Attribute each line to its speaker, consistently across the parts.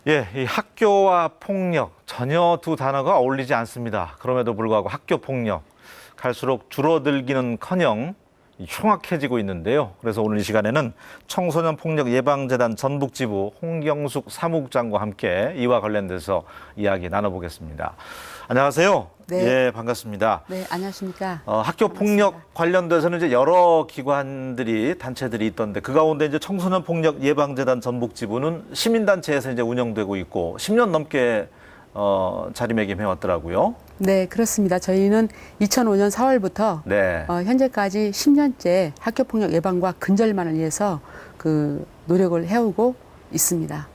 Speaker 1: 예, 이 학교와 폭력 전혀 두 단어가 어울리지 않습니다. 그럼에도 불구하고 학교 폭력 갈수록 줄어들기는커녕 흉악해지고 있는데요. 그래서 오늘 이 시간에는 청소년 폭력 예방재단 전북지부 홍경숙 사무국장과 함께 이와 관련돼서 이야기 나눠보겠습니다. 안녕하세요.
Speaker 2: 네.
Speaker 1: 예, 반갑습니다.
Speaker 2: 네, 안녕하십니까.
Speaker 1: 학교 폭력 관련돼서는 이제 여러 기관들이 단체들이 있던데 그 가운데 이제 청소년 폭력 예방재단 전북지부는 시민단체에서 이제 운영되고 있고 10년 넘게 자리매김해 왔더라고요.
Speaker 2: 네, 그렇습니다. 저희는 2005년 4월부터
Speaker 1: 네.
Speaker 2: 현재까지 10년째 학교폭력 예방과 근절만을 위해서 그 노력을 해오고 있습니다.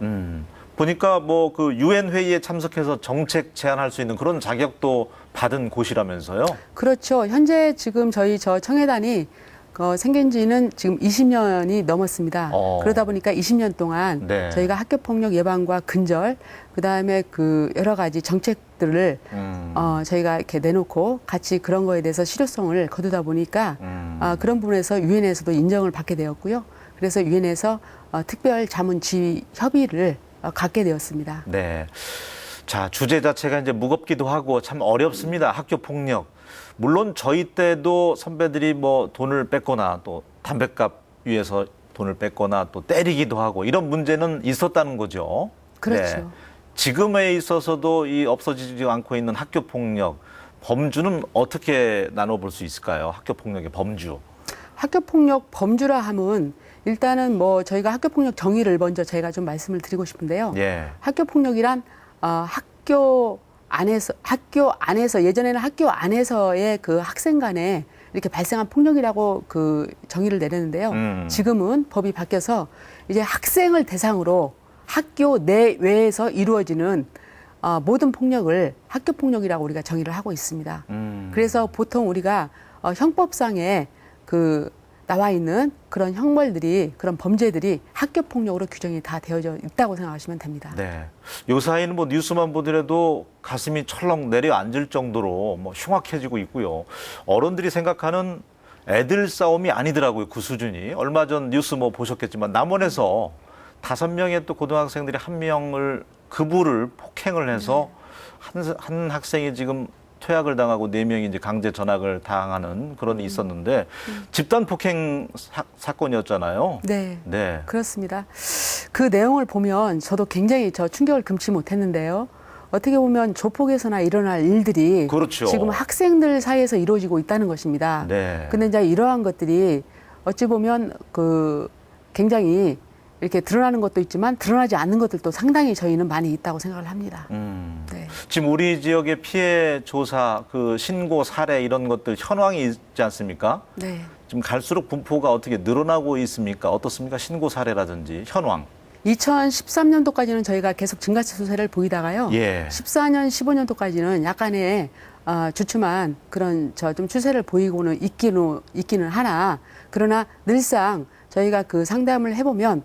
Speaker 1: 보니까 뭐 그 유엔 회의에 참석해서 정책 제안할 수 있는 그런 자격도 받은 곳이라면서요?
Speaker 2: 그렇죠. 현재 지금 저희 청해단이 생긴 지는 지금 20년이 넘었습니다. 그러다 보니까 20년 동안
Speaker 1: 네.
Speaker 2: 저희가 학교폭력 예방과 근절, 그다음에 그 여러 가지 정책들을 저희가 이렇게 내놓고 같이 그런 거에 대해서 실효성을 거두다 보니까 그런 부분에서 유엔에서도 인정을 받게 되었고요. 그래서 유엔에서 특별 자문 지휘 협의를 갖게 되었습니다.
Speaker 1: 네. 자, 주제 자체가 이제 무겁기도 하고 참 어렵습니다. 학교 폭력. 물론 저희 때도 선배들이 뭐 돈을 뺏거나 또 담뱃값 위해서 돈을 뺏거나 또 때리기도 하고 이런 문제는 있었다는 거죠.
Speaker 2: 그렇죠.
Speaker 1: 네. 지금에 있어서도 이 없어지지 않고 있는 학교 폭력 범주는 어떻게 나눠볼 수 있을까요? 학교 폭력의 범주.
Speaker 2: 학교폭력 범주라 함은 일단은 뭐 저희가 학교폭력 정의를 먼저 제가 좀 말씀을 드리고 싶은데요.
Speaker 1: 예.
Speaker 2: 학교폭력이란 학교 안에서 예전에는 학교 안에서의 그 학생 간에 이렇게 발생한 폭력이라고 그 정의를 내렸는데요. 지금은 법이 바뀌어서 이제 학생을 대상으로 학교 내외에서 이루어지는 모든 폭력을 학교폭력이라고 우리가 정의를 하고 있습니다. 그래서 보통 우리가 형법상에 그 나와 있는 그런 형벌들이 그런 범죄들이 학교 폭력으로 규정이 다 되어져 있다고 생각하시면 됩니다.
Speaker 1: 네. 요 사이는 뭐 뉴스만 보더라도 가슴이 철렁 내려앉을 정도로 뭐 흉악해지고 있고요. 어른들이 생각하는 애들 싸움이 아니더라고요. 그 수준이. 얼마 전 뉴스 뭐 보셨겠지만 남원에서 5명의 또 고등학생들이 1명을 급우를 폭행을 해서 한 학생이 지금 퇴학을 당하고 4명이 이제 강제 전학을 당하는 그런 일이 있었는데 집단 폭행 사건이었잖아요.
Speaker 2: 네.
Speaker 1: 네.
Speaker 2: 그렇습니다. 그 내용을 보면 저도 굉장히 충격을 금치 못했는데요. 어떻게 보면 조폭에서나 일어날 일들이
Speaker 1: 그렇죠.
Speaker 2: 지금 학생들 사이에서 이루어지고 있다는 것입니다.
Speaker 1: 네.
Speaker 2: 근데 이제 이러한 것들이 어찌 보면 그 굉장히 이렇게 드러나는 것도 있지만 드러나지 않는 것들도 상당히 저희는 많이 있다고 생각을 합니다. 네.
Speaker 1: 지금 우리 지역의 피해 조사, 그 신고 사례 이런 것들 현황이 있지 않습니까?
Speaker 2: 네.
Speaker 1: 지금 갈수록 분포가 어떻게 늘어나고 있습니까? 어떻습니까? 신고 사례라든지 현황.
Speaker 2: 2013년도까지는 저희가 계속 증가세 추세를 보이다가요.
Speaker 1: 예.
Speaker 2: 14년, 15년도까지는 약간의 주춤한 그런 좀 추세를 보이고는 있기는 하나, 그러나 늘상 저희가 그 상담을 해보면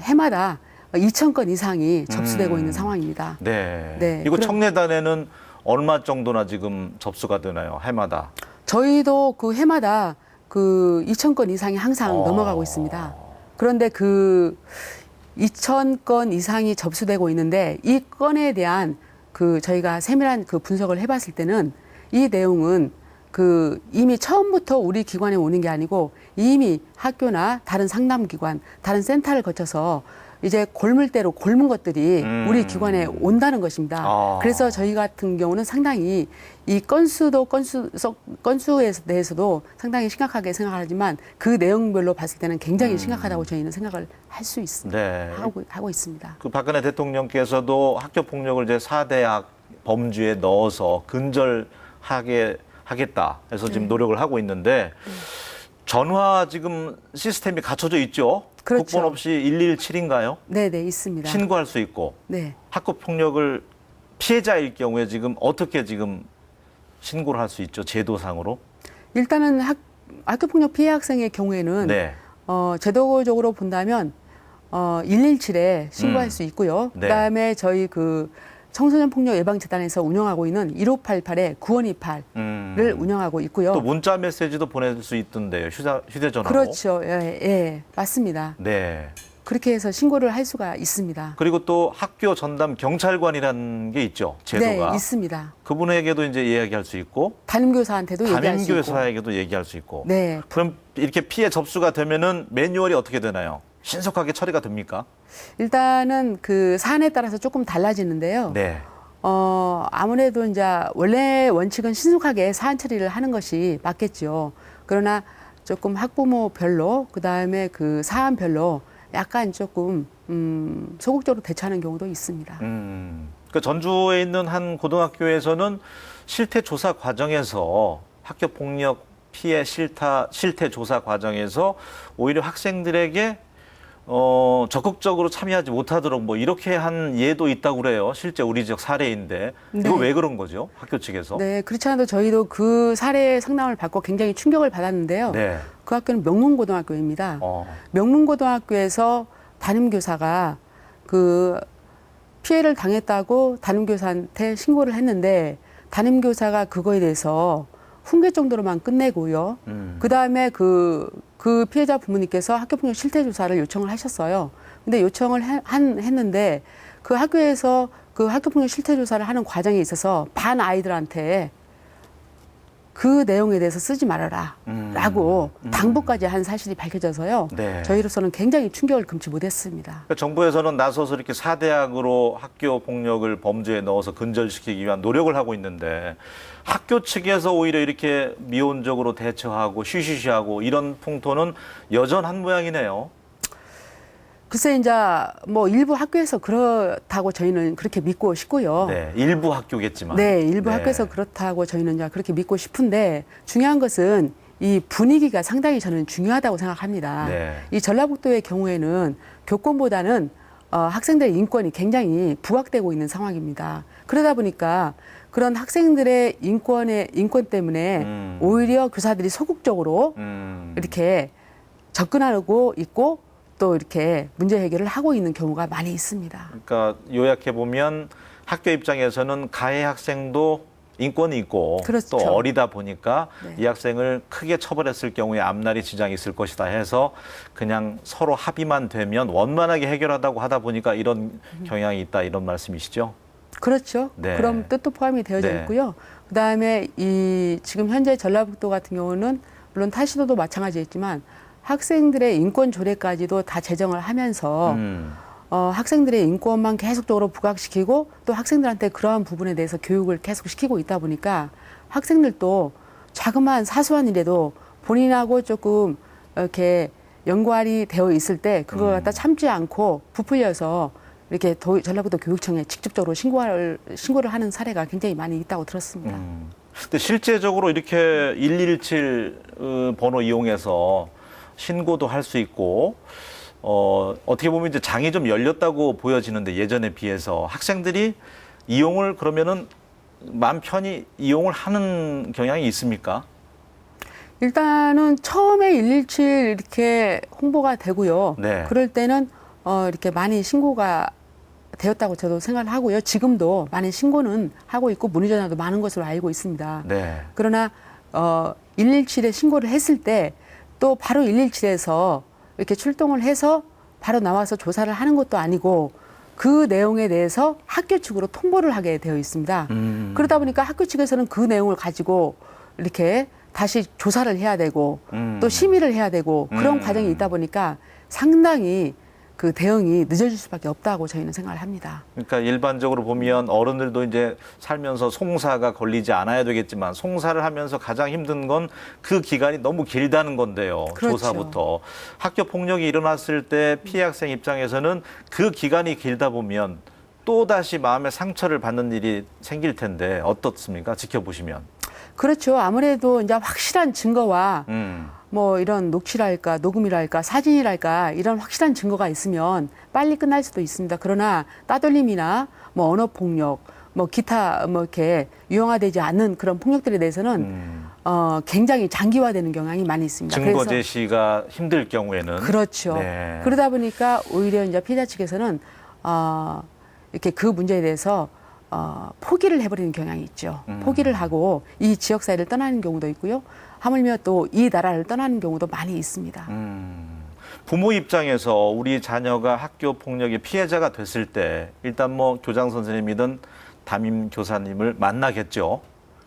Speaker 2: 해마다 2,000건 이상이 접수되고 있는 상황입니다.
Speaker 1: 네.
Speaker 2: 네,
Speaker 1: 이거 청내단에는 얼마 정도나 지금 접수가 되나요? 해마다?
Speaker 2: 저희도 그 해마다 그 2,000건 이상이 항상 넘어가고 있습니다. 그런데 그 2,000건 이상이 접수되고 있는데 이 건에 대한 그 저희가 세밀한 그 분석을 해봤을 때는 이 내용은 그 이미 처음부터 우리 기관에 오는 게 아니고 이미 학교나 다른 상담기관, 다른 센터를 거쳐서 이제 골물대로 골문 것들이 우리 기관에 온다는 것입니다. 그래서 저희 같은 경우는 상당히 이 건수에 대해서도 상당히 심각하게 생각하지만 그 내용별로 봤을 때는 굉장히 심각하다고 저희는 생각을 할 수 있습니다.
Speaker 1: 네.
Speaker 2: 하고 있습니다.
Speaker 1: 그 박근혜 대통령께서도 학교 폭력을 이제 4대학 범주에 넣어서 하겠다 해서 지금 노력을 하고 있는데 전화 지금 시스템이 갖춰져 있죠?
Speaker 2: 그렇죠.
Speaker 1: 국번 없이 117인가요?
Speaker 2: 네, 있습니다.
Speaker 1: 신고할 수 있고
Speaker 2: 네.
Speaker 1: 학교 폭력을 피해자일 경우에 지금 어떻게 지금 신고를 할 수 있죠? 제도상으로?
Speaker 2: 일단은 학교폭력 피해 학생의 경우에는
Speaker 1: 네.
Speaker 2: 제도적으로 본다면 117에 신고할 수 있고요.
Speaker 1: 네.
Speaker 2: 그다음에 저희 그 청소년 폭력 예방재단에서 운영하고 있는 1588에 9228을 운영하고 있고요.
Speaker 1: 또 문자 메시지도 보낼 수 있던데요. 휴대전화로.
Speaker 2: 그렇죠. 예, 맞습니다.
Speaker 1: 네.
Speaker 2: 그렇게 해서 신고를 할 수가 있습니다.
Speaker 1: 그리고 또 학교 전담 경찰관이라는 게 있죠. 제도가.
Speaker 2: 네, 있습니다.
Speaker 1: 그분에게도 이제 이야기할 수 있고
Speaker 2: 담임교사한테도 얘기할 수 있고.
Speaker 1: 담임교사에게도 얘기할 수 있고.
Speaker 2: 네.
Speaker 1: 그럼 이렇게 피해 접수가 되면은 매뉴얼이 어떻게 되나요? 신속하게 처리가 됩니까?
Speaker 2: 일단은 그 사안에 따라서 조금 달라지는데요.
Speaker 1: 네.
Speaker 2: 아무래도 이제 원래 원칙은 신속하게 사안 처리를 하는 것이 맞겠죠. 그러나 조금 학부모별로 그다음에 그 사안별로 약간 조금 소극적으로 대처하는 경우도 있습니다.
Speaker 1: 그 전주에 있는 한 고등학교에서는 실태 조사 과정에서 학교 폭력 피해 실태 조사 과정에서 오히려 학생들에게 적극적으로 참여하지 못하도록 뭐 이렇게 한 예도 있다고 그래요. 실제 우리 지역 사례인데 이거
Speaker 2: 네.
Speaker 1: 왜 그런 거죠? 학교 측에서?
Speaker 2: 네, 그렇지 않아도 저희도 그 사례 상담을 받고 굉장히 충격을 받았는데요.
Speaker 1: 네.
Speaker 2: 그 학교는 명문고등학교입니다. 명문고등학교에서 담임교사가 그 피해를 당했다고 담임교사한테 신고를 했는데 담임교사가 그거에 대해서 훈계 정도로만 끝내고요. 그다음에 그 피해자 부모님께서 학교폭력 실태조사를 요청을 하셨어요. 근데 요청을 했는데 그 학교에서 그 학교폭력 실태조사를 하는 과정에 있어서 반 아이들한테 그 내용에 대해서 쓰지 말아라 라고 당부까지 한 사실이 밝혀져서요.
Speaker 1: 네.
Speaker 2: 저희로서는 굉장히 충격을 금치 못했습니다.
Speaker 1: 그러니까 정부에서는 나서서 이렇게 4대학으로 학교 폭력을 범죄에 넣어서 근절시키기 위한 노력을 하고 있는데 학교 측에서 오히려 이렇게 미온적으로 대처하고 쉬쉬쉬하고 이런 풍토는 여전한 모양이네요.
Speaker 2: 글쎄 이제 뭐 일부 학교에서 그렇다고 저희는 그렇게 믿고 싶고요.
Speaker 1: 네, 일부 학교겠지만.
Speaker 2: 네, 일부
Speaker 1: 네.
Speaker 2: 학교에서 그렇다고 저희는 이제 그렇게 믿고 싶은데 중요한 것은 이 분위기가 상당히 저는 중요하다고 생각합니다.
Speaker 1: 네.
Speaker 2: 이 전라북도의 경우에는 교권보다는 학생들의 인권이 굉장히 부각되고 있는 상황입니다. 그러다 보니까 그런 학생들의 인권 때문에 오히려 교사들이 소극적으로 이렇게 접근하고 있고 또 이렇게 문제 해결을 하고 있는 경우가 많이 있습니다.
Speaker 1: 그러니까 요약해 보면 학교 입장에서는 가해 학생도 인권이 있고
Speaker 2: 그렇죠.
Speaker 1: 또 어리다 보니까
Speaker 2: 네.
Speaker 1: 이 학생을 크게 처벌했을 경우에 앞날이 지장이 있을 것이다 해서 그냥 서로 합의만 되면 원만하게 해결하다고 하다 보니까 이런 경향이 있다 이런 말씀이시죠?
Speaker 2: 그렇죠.
Speaker 1: 네.
Speaker 2: 그럼 뜻도 포함이 되어져
Speaker 1: 네.
Speaker 2: 있고요. 그다음에 이 지금 현재 전라북도 같은 경우는 물론 타 시도도 마찬가지겠지만 학생들의 인권 조례까지도 다 제정을 하면서 학생들의 인권만 계속적으로 부각시키고 또 학생들한테 그러한 부분에 대해서 교육을 계속 시키고 있다 보니까 학생들도 자그마한 사소한 일에도 본인하고 조금 이렇게 연관이 되어 있을 때 그걸 갖다 참지 않고 부풀려서 이렇게 전라북도 교육청에 직접적으로 신고를 하는 사례가 굉장히 많이 있다고 들었습니다.
Speaker 1: 근데 실제적으로 이렇게 117 번호 이용해서 신고도 할 수 있고 어떻게 보면 이제 장이 좀 열렸다고 보여지는데 예전에 비해서 학생들이 이용을 그러면은 마음 편히 이용을 하는 경향이 있습니까?
Speaker 2: 일단은 처음에 117 이렇게 홍보가 되고요.
Speaker 1: 네.
Speaker 2: 그럴 때는 이렇게 많이 신고가 되었다고 저도 생각을 하고요. 지금도 많은 신고는 하고 있고 문의 전화도 많은 것으로 알고 있습니다.
Speaker 1: 네.
Speaker 2: 그러나 117에 신고를 했을 때 또 바로 117에서 이렇게 출동을 해서 바로 나와서 조사를 하는 것도 아니고 그 내용에 대해서 학교 측으로 통보를 하게 되어 있습니다. 그러다 보니까 학교 측에서는 그 내용을 가지고 이렇게 다시 조사를 해야 되고 또 심의를 해야 되고 그런 과정이 있다 보니까 상당히 그 대응이 늦어질 수밖에 없다고 저희는 생각을 합니다.
Speaker 1: 그러니까 일반적으로 보면 어른들도 이제 살면서 송사가 걸리지 않아야 되겠지만 송사를 하면서 가장 힘든 건 그 기간이 너무 길다는 건데요.
Speaker 2: 그렇죠.
Speaker 1: 조사부터. 학교 폭력이 일어났을 때 피해 학생 입장에서는 그 기간이 길다 보면 또다시 마음의 상처를 받는 일이 생길 텐데 어떻습니까? 지켜보시면.
Speaker 2: 그렇죠. 아무래도 이제 확실한 증거와 뭐 이런 녹취랄까, 녹음이랄까, 사진이랄까 이런 확실한 증거가 있으면 빨리 끝날 수도 있습니다. 그러나 따돌림이나 뭐 언어 폭력, 뭐 기타 뭐 이렇게 유형화되지 않는 그런 폭력들에 대해서는 굉장히 장기화되는 경향이 많이 있습니다.
Speaker 1: 증거
Speaker 2: 그래서
Speaker 1: 제시가 힘들 경우에는
Speaker 2: 그렇죠.
Speaker 1: 네.
Speaker 2: 그러다 보니까 오히려 이제 피해자 측에서는 이렇게 그 문제에 대해서 포기를 해버리는 경향이 있죠. 포기를 하고 이 지역 사회를 떠나는 경우도 있고요. 하물며 또 이 나라를 떠나는 경우도 많이 있습니다.
Speaker 1: 부모 입장에서 우리 자녀가 학교 폭력의 피해자가 됐을 때 일단 뭐 교장 선생님이든 담임 교사님을 만나겠죠.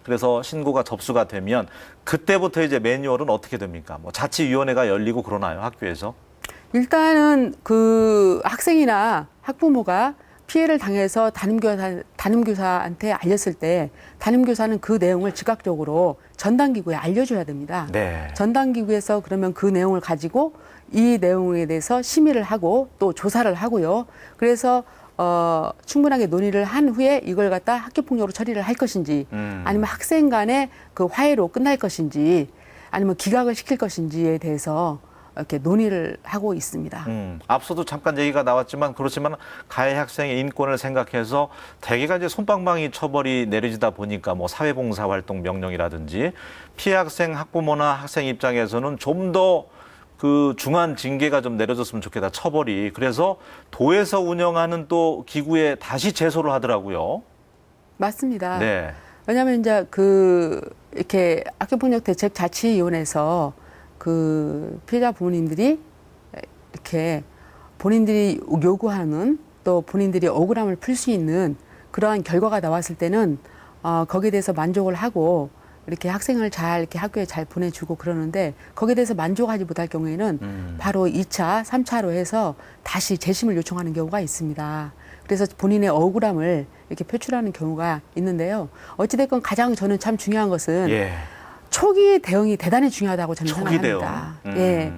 Speaker 1: 그래서 신고가 접수가 되면 그때부터 이제 매뉴얼은 어떻게 됩니까? 뭐 자치위원회가 열리고 그러나요, 학교에서?
Speaker 2: 일단은 그 학생이나 학부모가 피해를 당해서 담임교사한테 알렸을 때 담임교사는 그 내용을 즉각적으로 전담기구에 알려줘야 됩니다.
Speaker 1: 네.
Speaker 2: 전담기구에서 그러면 그 내용을 가지고 이 내용에 대해서 심의를 하고 또 조사를 하고요. 그래서 충분하게 논의를 한 후에 이걸 갖다 학교폭력으로 처리를 할 것인지 아니면 학생 간의 그 화해로 끝날 것인지 아니면 기각을 시킬 것인지에 대해서 이렇게 논의를 하고 있습니다.
Speaker 1: 앞서도 잠깐 얘기가 나왔지만 그렇지만 가해 학생의 인권을 생각해서 대개가 이제 솜방망이 처벌이 내려지다 보니까 뭐 사회봉사 활동 명령이라든지 피해 학생 학부모나 학생 입장에서는 좀 더 그 중한 징계가 좀 내려졌으면 좋겠다, 처벌이. 그래서 도에서 운영하는 또 기구에 다시 제소를 하더라고요.
Speaker 2: 맞습니다.
Speaker 1: 네.
Speaker 2: 왜냐하면 이제 이렇게 학교폭력 대책 자치위원회에서 그 피해자 부모님들이 이렇게 본인들이 요구하는 또 본인들이 억울함을 풀 수 있는 그러한 결과가 나왔을 때는 거기에 대해서 만족을 하고 이렇게 학생을 잘 이렇게 학교에 잘 보내주고 그러는데 거기에 대해서 만족하지 못할 경우에는 바로 2차, 3차로 해서 다시 재심을 요청하는 경우가 있습니다. 그래서 본인의 억울함을 이렇게 표출하는 경우가 있는데요. 어찌됐건 가장 저는 참 중요한 것은
Speaker 1: 예.
Speaker 2: 초기 대응이 대단히 중요하다고 저는
Speaker 1: 초기
Speaker 2: 생각합니다.
Speaker 1: 대응.
Speaker 2: 예.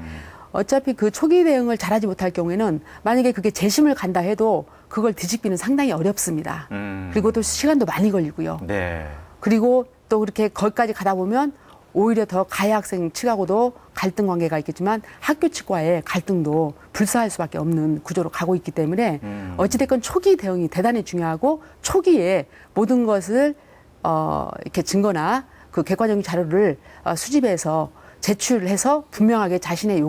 Speaker 2: 어차피 그 초기 대응을 잘하지 못할 경우에는 만약에 그게 재심을 간다 해도 그걸 뒤집기는 상당히 어렵습니다. 그리고 또 시간도 많이 걸리고요.
Speaker 1: 네.
Speaker 2: 그리고 또 그렇게 거기까지 가다 보면 오히려 더 가해 학생 측하고도 갈등 관계가 있겠지만 학교 측과의 갈등도 불사할 수밖에 없는 구조로 가고 있기 때문에 어찌됐건 초기 대응이 대단히 중요하고 초기에 모든 것을 이렇게 증거나 그 객관적인 자료를 수집해서 제출해서 분명하게 자신의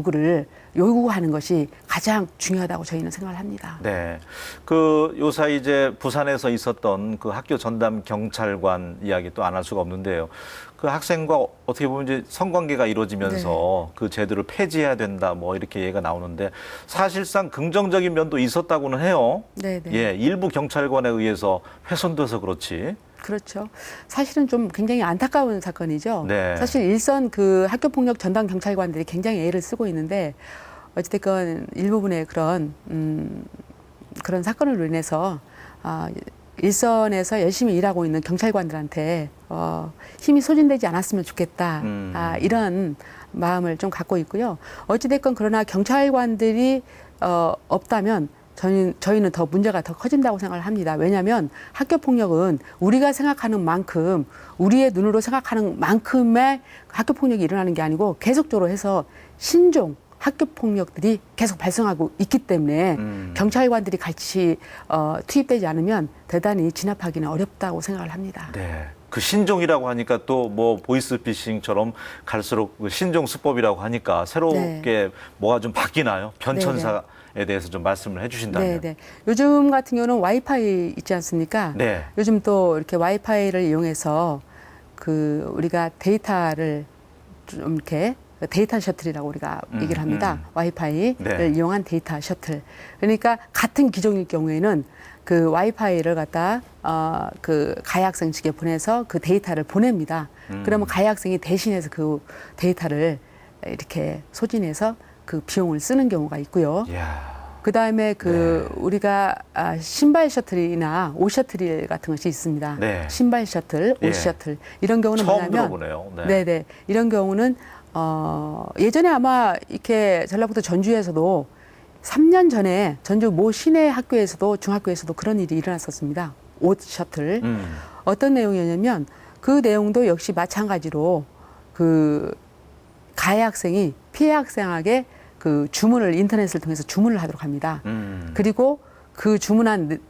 Speaker 2: 요구하는 것이 가장 중요하다고 저희는 생각을 합니다.
Speaker 1: 네. 그 요사이 이제 부산에서 있었던 그 학교 전담 경찰관 이야기 또 안 할 수가 없는데요. 그 학생과 어떻게 보면 이제 성관계가 이루어지면서 그 제도를 폐지해야 된다 뭐 이렇게 얘기가 나오는데 사실상 긍정적인 면도 있었다고는 해요.
Speaker 2: 네네.
Speaker 1: 예, 일부 경찰관에 의해서 훼손돼서 그렇지.
Speaker 2: 그렇죠. 사실은 좀 굉장히 안타까운 사건이죠.
Speaker 1: 네.
Speaker 2: 사실 일선 그 학교폭력 전담 경찰관들이 굉장히 애를 쓰고 있는데 어찌됐건 일부분의 그런 사건으로 인해서 일선에서 열심히 일하고 있는 경찰관들한테 힘이 소진되지 않았으면 좋겠다. 이런 마음을 좀 갖고 있고요. 어찌됐건 그러나 경찰관들이 없다면 저희는 더 문제가 더 커진다고 생각을 합니다. 왜냐하면 학교폭력은 우리가 생각하는 만큼 우리의 눈으로 생각하는 만큼의 학교폭력이 일어나는 게 아니고 계속적으로 해서 신종 학교폭력들이 계속 발생하고 있기 때문에 경찰관들이 같이 투입되지 않으면 대단히 진압하기는 어렵다고 생각을 합니다.
Speaker 1: 네. 그 신종이라고 하니까 또 뭐 보이스피싱처럼 갈수록 그 신종 수법이라고 하니까 새롭게
Speaker 2: 네.
Speaker 1: 뭐가 좀 바뀌나요? 변천사에 대해서 좀 말씀을 해주신다면.
Speaker 2: 네. 요즘 같은 경우는 와이파이 있지 않습니까?
Speaker 1: 네.
Speaker 2: 요즘 또 이렇게 와이파이를 이용해서 그 우리가 데이터를 좀 이렇게 데이터 셔틀이라고 우리가 얘기를 합니다. 와이파이를
Speaker 1: 네.
Speaker 2: 이용한 데이터 셔틀. 그러니까 같은 기종일 경우에는 그 와이파이를 갖다 그 가해 학생 측에 보내서 그 데이터를 보냅니다. 그러면 가해 학생이 대신해서 그 데이터를 이렇게 소진해서 그 비용을 쓰는 경우가 있고요.
Speaker 1: 이야.
Speaker 2: 그 다음에 우리가 신발 셔틀이나 옷 셔틀 같은 것이 있습니다.
Speaker 1: 네.
Speaker 2: 신발 셔틀, 옷
Speaker 1: 예.
Speaker 2: 셔틀 이런 경우는
Speaker 1: 처음
Speaker 2: 뭐냐면
Speaker 1: 들어보네요. 네.
Speaker 2: 네네 이런 경우는 예전에 아마 이렇게 전라북도 전주에서도 3년 전에 전주 모 시내 학교에서도 중학교에서도 그런 일이 일어났었습니다. 옷 셔틀. 어떤 내용이었냐면 그 내용도 역시 마찬가지로 그 가해 학생이 피해 학생에게 그 주문을 인터넷을 통해서 주문을 하도록 합니다. 그리고 그 주문한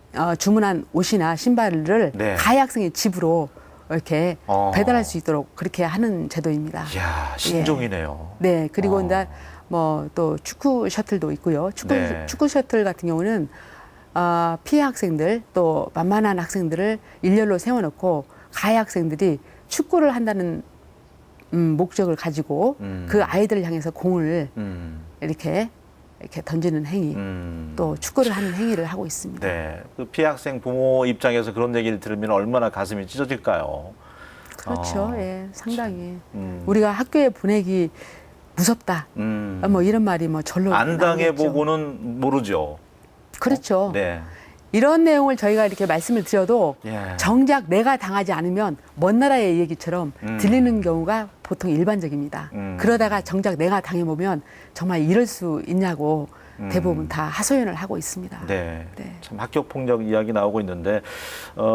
Speaker 2: 옷이나 신발을
Speaker 1: 네.
Speaker 2: 가해 학생의 집으로 이렇게 배달할 수 있도록 그렇게 하는 제도입니다.
Speaker 1: 이야, 신종이네요.
Speaker 2: 네, 그리고 이제 뭐 또 축구 셔틀도 있고요. 축구 셔틀 같은 경우는 피해 학생들 또 만만한 학생들을 일렬로 세워놓고 가해 학생들이 축구를 한다는 목적을 가지고 그 아이들을 향해서 공을 이렇게 이렇게 던지는 행위, 또 축구를 하는 행위를 하고 있습니다.
Speaker 1: 네. 그 피해 학생 부모 입장에서 그런 얘기를 들으면 얼마나 가슴이 찢어질까요?
Speaker 2: 그렇죠. 예, 상당히 우리가 학교에 보내기 무섭다.
Speaker 1: 음.
Speaker 2: 뭐 이런 말이 뭐 절로
Speaker 1: 안
Speaker 2: 나오겠죠.
Speaker 1: 당해보고는 모르죠.
Speaker 2: 그렇죠.
Speaker 1: 네.
Speaker 2: 이런 내용을 저희가 이렇게 말씀을 드려도
Speaker 1: 예.
Speaker 2: 정작 내가 당하지 않으면 먼 나라의 얘기처럼 들리는 경우가 보통 일반적입니다. 그러다가 정작 내가 당해보면 정말 이럴 수 있냐고 대부분 다 하소연을 하고 있습니다.
Speaker 1: 네.
Speaker 2: 네.
Speaker 1: 참 학교 폭력 이야기 나오고 있는데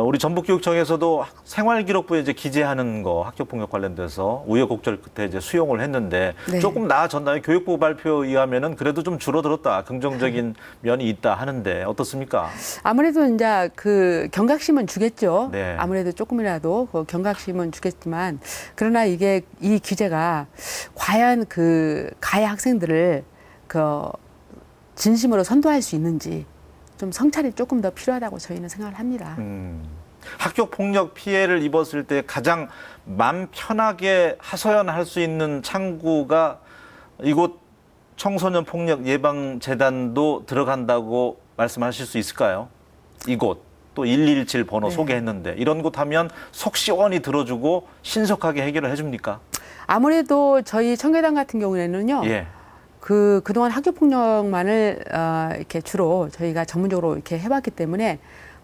Speaker 1: 우리 전북교육청에서도 생활기록부에 이제 기재하는 거 학교 폭력 관련돼서 우여곡절 끝에 이제 수용을 했는데
Speaker 2: 네.
Speaker 1: 조금 나아졌나요? 교육부 발표에 의하면은 그래도 좀 줄어들었다. 긍정적인 면이 있다 하는데 어떻습니까?
Speaker 2: 아무래도 이제 그 경각심은 주겠죠.
Speaker 1: 네.
Speaker 2: 아무래도 조금이라도 그 경각심은 주겠지만 그러나 이게 이 규제가 과연 그 가해 학생들을 그 진심으로 선도할 수 있는지 좀 성찰이 조금 더 필요하다고 저희는 생각을 합니다.
Speaker 1: 학교 폭력 피해를 입었을 때 가장 맘 편하게 하소연할 수 있는 창구가 이곳 청소년 폭력 예방 재단도 들어간다고 말씀하실 수 있을까요? 이곳 또 117 번호
Speaker 2: 네.
Speaker 1: 소개했는데 이런 곳 하면 속 시원히 들어주고 신속하게 해결을 해줍니까?
Speaker 2: 아무래도 저희 청계단 같은 경우에는요.
Speaker 1: 예.
Speaker 2: 그동안 학교 폭력만을 이렇게 주로 저희가 전문적으로 이렇게 해봤기 때문에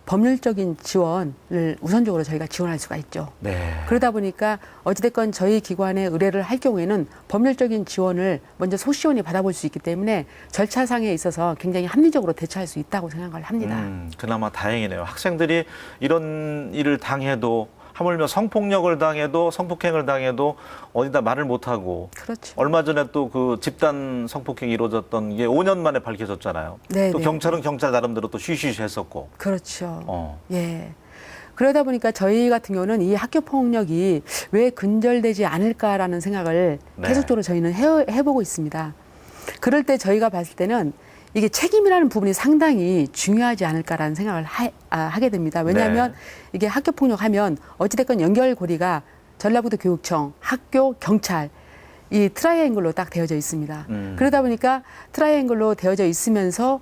Speaker 2: 법률적인 지원을 우선적으로 저희가 지원할 수가 있죠.
Speaker 1: 네.
Speaker 2: 그러다 보니까 어찌됐건 저희 기관에 의뢰를 할 경우에는 법률적인 지원을 먼저 소시원히 받아볼 수 있기 때문에 절차상에 있어서 굉장히 합리적으로 대처할 수 있다고 생각을 합니다.
Speaker 1: 그나마 다행이네요. 학생들이 이런 일을 당해도 하물며 성폭력을 당해도 성폭행을 당해도 어디다 말을 못하고
Speaker 2: 그렇죠.
Speaker 1: 얼마 전에 또 그 집단 성폭행이 이루어졌던 게 5년 만에 밝혀졌잖아요.
Speaker 2: 네,
Speaker 1: 또
Speaker 2: 네.
Speaker 1: 경찰은 경찰 나름대로 또 쉬쉬쉬 했었고.
Speaker 2: 그렇죠. 예. 그러다 보니까 저희 같은 경우는 이 학교 폭력이 왜 근절되지 않을까라는 생각을
Speaker 1: 네.
Speaker 2: 계속적으로 저희는 해보고 있습니다. 그럴 때 저희가 봤을 때는 이게 책임이라는 부분이 상당히 중요하지 않을까라는 생각을 하게 됩니다. 왜냐하면
Speaker 1: 네.
Speaker 2: 이게 학교 폭력하면 어찌됐건 연결고리가 전라북도 교육청, 학교, 경찰 이 트라이앵글로 딱 되어져 있습니다. 그러다 보니까 트라이앵글로 되어져 있으면서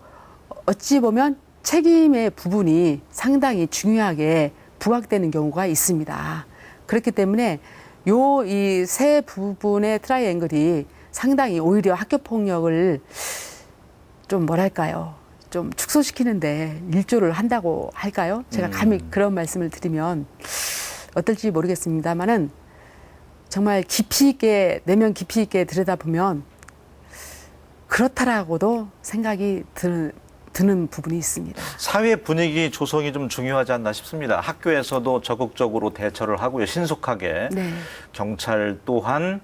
Speaker 2: 어찌 보면 책임의 부분이 상당히 중요하게 부각되는 경우가 있습니다. 그렇기 때문에 이 세 부분의 트라이앵글이 상당히 오히려 학교 폭력을 좀 뭐랄까요? 좀 축소시키는데 일조를 한다고 할까요? 제가 감히 그런 말씀을 드리면 어떨지 모르겠습니다만은 정말 깊이 있게 내면 깊이 있게 들여다보면 그렇다라고도 생각이 드는 부분이 있습니다.
Speaker 1: 사회 분위기 조성이 좀 중요하지 않나 싶습니다. 학교에서도 적극적으로 대처를 하고요. 신속하게.
Speaker 2: 네.
Speaker 1: 경찰 또한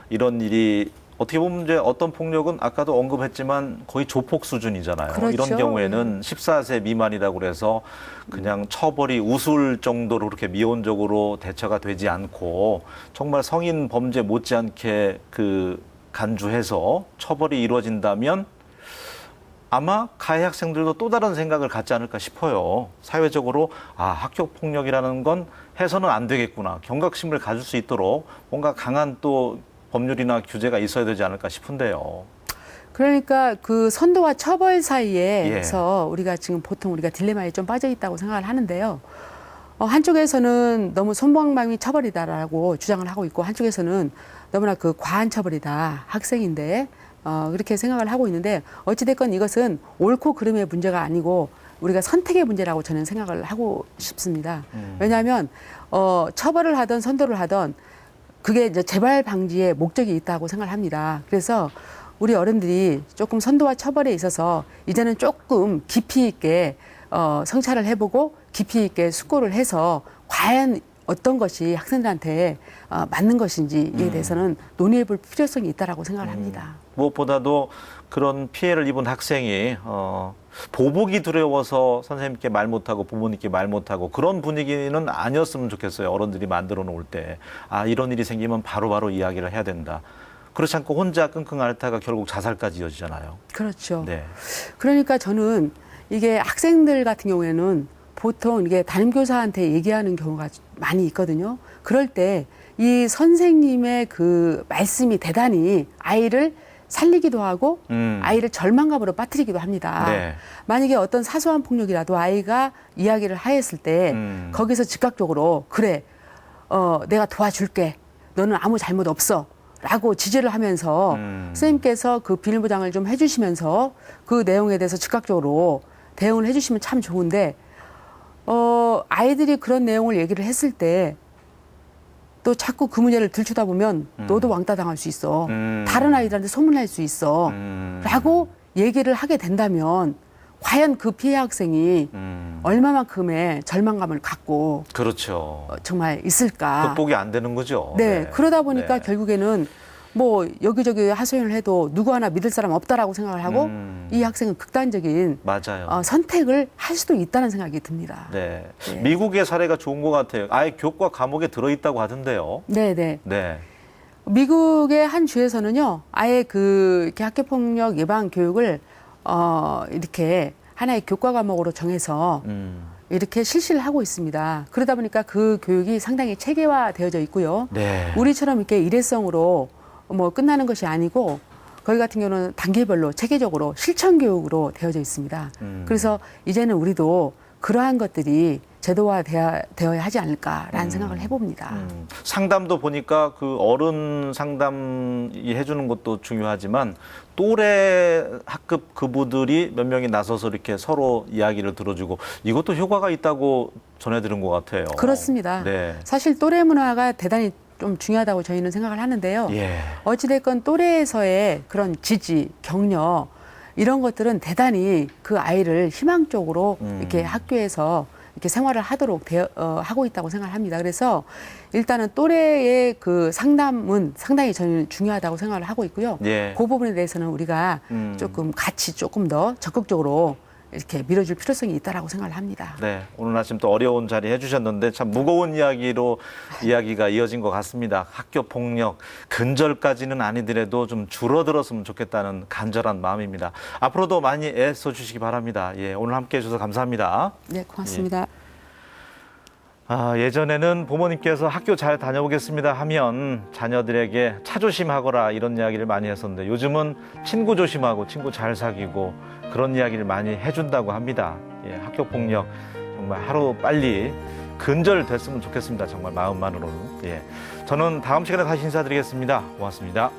Speaker 1: 이런 일이 어떻게 보면 이제 어떤 폭력은 아까도 언급했지만 거의 조폭 수준이잖아요.
Speaker 2: 그렇죠.
Speaker 1: 이런 경우에는 14세 미만이라고 그래서 그냥 처벌이 우술 정도로 그렇게 미온적으로 대처가 되지 않고 정말 성인 범죄 못지않게 간주해서 처벌이 이루어진다면 아마 가해 학생들도 또 다른 생각을 갖지 않을까 싶어요. 사회적으로 학교 폭력이라는 건 해서는 안 되겠구나. 경각심을 가질 수 있도록 뭔가 강한 또 법률이나 규제가 있어야 되지 않을까 싶은데요.
Speaker 2: 그러니까 그 선도와 처벌 사이에서 우리가 지금 보통 우리가 딜레마에 좀 빠져 있다고 생각을 하는데요. 한쪽에서는 너무 손방망이 처벌이다라고 주장을 하고 있고 한쪽에서는 너무나 그 과한 처벌이다. 학생인데 그렇게 생각을 하고 있는데 어찌됐건 이것은 옳고 그름의 문제가 아니고 우리가 선택의 문제라고 저는 생각을 하고 싶습니다. 왜냐하면 처벌을 하든 선도를 하든 그게 이제 재발 방지의 목적이 있다고 생각을 합니다. 그래서 우리 어른들이 조금 선도와 처벌에 있어서 이제는 조금 깊이 있게 성찰을 해보고 깊이 있게 숙고를 해서 과연 어떤 것이 학생들한테 맞는 것인지에 대해서는 논의해볼 필요성이 있다라고 생각을 합니다.
Speaker 1: 무엇보다도 그런 피해를 입은 학생이 보복이 두려워서 선생님께 말 못하고 부모님께 말 못하고 그런 분위기는 아니었으면 좋겠어요. 어른들이 만들어 놓을 때. 이런 일이 생기면 바로바로 이야기를 해야 된다. 그렇지 않고 혼자 끙끙 앓다가 결국 자살까지 이어지잖아요.
Speaker 2: 그렇죠.
Speaker 1: 네.
Speaker 2: 그러니까 저는 이게 학생들 같은 경우에는 보통 이게 담임교사한테 얘기하는 경우가 많이 있거든요. 그럴 때 이 선생님의 그 말씀이 대단히 아이를 살리기도 하고 아이를 절망감으로 빠뜨리기도 합니다.
Speaker 1: 네.
Speaker 2: 만약에 어떤 사소한 폭력이라도 아이가 이야기를 하였을 때 거기서 즉각적으로 그래 내가 도와줄게 너는 아무 잘못 없어 라고 지지를 하면서 선생님께서 그 비밀보장을 좀 해주시면서 그 내용에 대해서 즉각적으로 대응을 해주시면 참 좋은데 아이들이 그런 내용을 얘기를 했을 때 또 자꾸 그 문제를 들추다 보면 너도 왕따 당할 수 있어. 다른 아이들한테 소문날 수 있어. 라고 얘기를 하게 된다면 과연 그 피해 학생이 얼마만큼의 절망감을 갖고
Speaker 1: 그렇죠.
Speaker 2: 정말 있을까.
Speaker 1: 극복이 안 되는 거죠.
Speaker 2: 네. 그러다 보니까
Speaker 1: 네.
Speaker 2: 결국에는 뭐 여기저기 하소연을 해도 누구 하나 믿을 사람 없다라고 생각을 하고 이 학생은 극단적인
Speaker 1: 맞아요.
Speaker 2: 선택을 할 수도 있다는 생각이 듭니다.
Speaker 1: 네.
Speaker 2: 네.
Speaker 1: 미국의 사례가 좋은 것 같아요. 아예 교과 과목에 들어있다고 하던데요.
Speaker 2: 네.
Speaker 1: 네.
Speaker 2: 미국의 한 주에서는요, 아예 이렇게 학교폭력 예방 교육을, 이렇게 하나의 교과 과목으로 정해서 이렇게 실시를 하고 있습니다. 그러다 보니까 그 교육이 상당히 체계화되어져 있고요.
Speaker 1: 네.
Speaker 2: 우리처럼 이렇게 일회성으로 뭐 끝나는 것이 아니고 거기 같은 경우는 단계별로 체계적으로 실천 교육으로 되어져 있습니다. 그래서 이제는 우리도 그러한 것들이 제도화되어야 하지 않을까라는 생각을 해봅니다.
Speaker 1: 상담도 보니까 그 어른 상담이 해주는 것도 중요하지만 또래 학급 그부들이 몇 명이 나서서 이렇게 서로 이야기를 들어주고 이것도 효과가 있다고 전해들은 것 같아요.
Speaker 2: 그렇습니다.
Speaker 1: 네.
Speaker 2: 사실 또래 문화가 대단히 좀 중요하다고 저희는 생각을 하는데요.
Speaker 1: 예.
Speaker 2: 어찌됐건 또래에서의 그런 지지, 격려 이런 것들은 대단히 그 아이를 희망적으로 이렇게 학교에서 이렇게 생활을 하도록 하고 있다고 생각을 합니다. 그래서 일단은 또래의 그 상담은 상당히 저는 중요하다고 생각을 하고 있고요.
Speaker 1: 예.
Speaker 2: 그 부분에 대해서는 우리가 조금 같이 조금 더 적극적으로 이렇게 밀어줄 필요성이 있다라고 생각을 합니다.
Speaker 1: 네, 오늘 아침 또 어려운 자리 해주셨는데 참 무거운 이야기로 이야기가 이어진 것 같습니다. 학교 폭력 근절까지는 아니더라도 좀 줄어들었으면 좋겠다는 간절한 마음입니다. 앞으로도 많이 애써 주시기 바랍니다. 예, 오늘 함께 해주셔서 감사합니다.
Speaker 2: 네, 고맙습니다.
Speaker 1: 예전에는 부모님께서 학교 잘 다녀오겠습니다 하면 자녀들에게 차 조심하거라 이런 이야기를 많이 했었는데 요즘은 친구 조심하고 친구 잘 사귀고 그런 이야기를 많이 해준다고 합니다. 예, 학교 폭력 정말 하루 빨리 근절됐으면 좋겠습니다. 정말 마음만으로는. 예, 저는 다음 시간에 다시 인사드리겠습니다. 고맙습니다.